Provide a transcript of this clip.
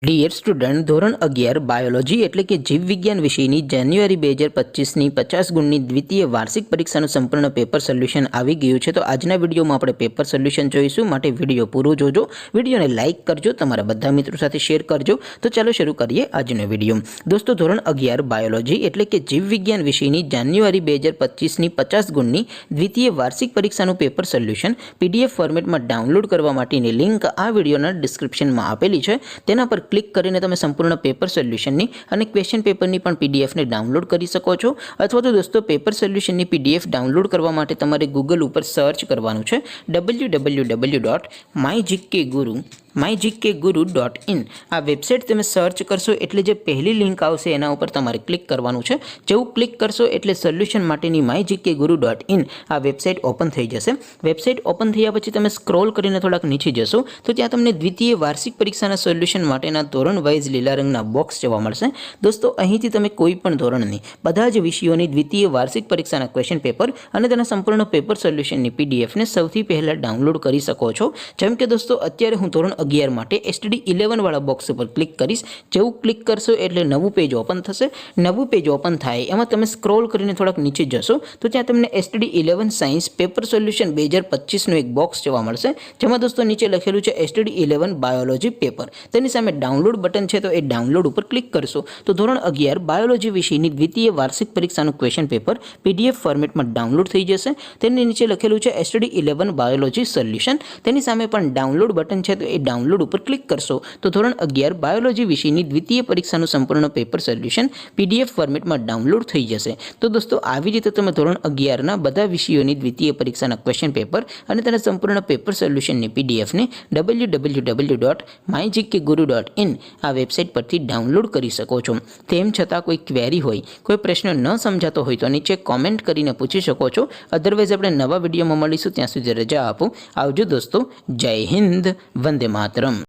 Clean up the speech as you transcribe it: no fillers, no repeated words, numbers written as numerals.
Dear student, ધોરણ 11 biology એટલે કે જીવ વિજ્ઞાન વિષયની જાન્યુઆરી 2025ની 50 ગુણની દ્વિતીય વાર્ષિક પરીક્ષાનું સંપૂર્ણ પેપર સોલ્યુશન આવી ગયું છે। તો આજના વિડીયોમાં આપણે પેપર સોલ્યુશન જોઈશું, માટે વિડીયો પૂરો જોજો, વિડીયોને લાઇક કરજો, તમારા બધા મિત્રો સાથે શેર કરજો। તો ચાલો શરૂ કરીએ આજનો વિડીયો। દોસ્તો, ધોરણ 11 બાયોલોજી એટલે કે જીવ વિજ્ઞાન વિષયની જાન્યુઆરી 2025ની 50 ગુણની દ્વિતીય વાર્ષિક પરીક્ષાનું પેપર સોલ્યુશન PDF ફોર્મેટમાં ડાઉનલોડ કરવા માટેની લિંક આ વિડીયોના ડિસ્ક્રિપ્શનમાં આપેલી છે। તેના પર ક્લિક કરીને તમે સંપૂર્ણ પેપર સોલ્યુશનની અને ક્વેશ્ચન પેપરની પણ પીડીએફને ડાઉનલોડ કરી શકો છો। અથવા તો દોસ્તો, પેપર સોલ્યુશનની પીડીએફ ડાઉનલોડ કરવા માટે તમારે ગૂગલ ઉપર સર્ચ કરવાનું છે www.mygkguru.in। આ વેબસાઇટ તમે સર્ચ કરશો એટલે જે પહેલી લિંક આવશે એના ઉપર તમારે ક્લિક કરવાનું છે। જેવું ક્લિક કરશો એટલે સોલ્યુશન માટેની mygkguru.in આ વેબસાઇટ ઓપન થઈ જશે। વેબસાઇટ ઓપન થયા પછી તમે સ્ક્રોલ કરીને થોડાક નીચે જશો તો ત્યાં તમને દ્વિતીય વાર્ષિક પરીક્ષાના સોલ્યુશન માટેના ધોરણ વાઇઝ લીલા રંગના બોક્સ જોવા મળશે। દોસ્તો, અહીંથી તમે કોઈ પણ ધોરણની બધા જ વિષયોની દ્વિતીય વાર્ષિક પરીક્ષાના ક્વેશ્ચન પેપર અને તેના સંપૂર્ણ પેપર સોલ્યુશનની પીડીએફને સૌથી પહેલાં ડાઉનલોડ કરી શકો છો। જેમ કે દોસ્તો, અત્યારે હું ધોરણ 11 માટે STD11 વાળા બોક્સ ઉપર ક્લિક કરીશ। જેવું ક્લિક કરશો એટલે નવું પેજ ઓપન થશે। નવું પેજ ઓપન થાય એમાં તમે સ્ક્રોલ કરીને થોડાક નીચે જશો તો ત્યાં તમને STD11 સાયન્સ પેપર સોલ્યુશન 2025નું એક બોક્સ જોવા મળશે, જેમાં દોસ્તો નીચે લખેલું છે STD11 બાયોલોજી પેપર। તેની સામે ડાઉનલોડ બટન છે, તો એ ડાઉનલોડ ઉપર ક્લિક કરશો તો ધોરણ 11 બાયોલોજી વિષયની દ્વિતીય વાર્ષિક પરીક્ષાનું ક્વેશ્ચન પેપર PDF ફોર્મેટમાં ડાઉનલોડ થઈ જશે। તેની નીચે લખેલું છે STD11 બાયોલોજી સોલ્યુશન। તેની સામે પણ ડાઉનલોડ બટન છે, તો એ ડાઉનલોડ ઉપર ક્લિક કરશો તો ધોરણ 11 બાયોલોજી વિષયની દ્વિતીય પરીક્ષાનું સંપૂર્ણ પેપર સોલ્યુશન PDF ફોર્મેટમાં ડાઉનલોડ થઈ જશે। તો દોસ્તો, આવી રીતે તમે ધોરણ 11ના બધા વિષયોની દ્વિતીય પરીક્ષાના ક્વેશ્ચન પેપર અને તેના સંપૂર્ણ પેપર સોલ્યુશનની પીડીએફને www.mygkguru.in આ વેબસાઇટ પરથી ડાઉનલોડ કરી શકો છો। તેમ છતાં કોઈ ક્વેરી હોય, કોઈ પ્રશ્ન ન સમજાતો હોય તો નીચે કોમેન્ટ કરીને પૂછી શકો છો। અધરવાઇઝ આપણે નવા વિડીયોમાં મળીશું, ત્યાં સુધી રજા આપો। આવજો દોસ્તો, જય હિન્દ, વંદે માતરમ।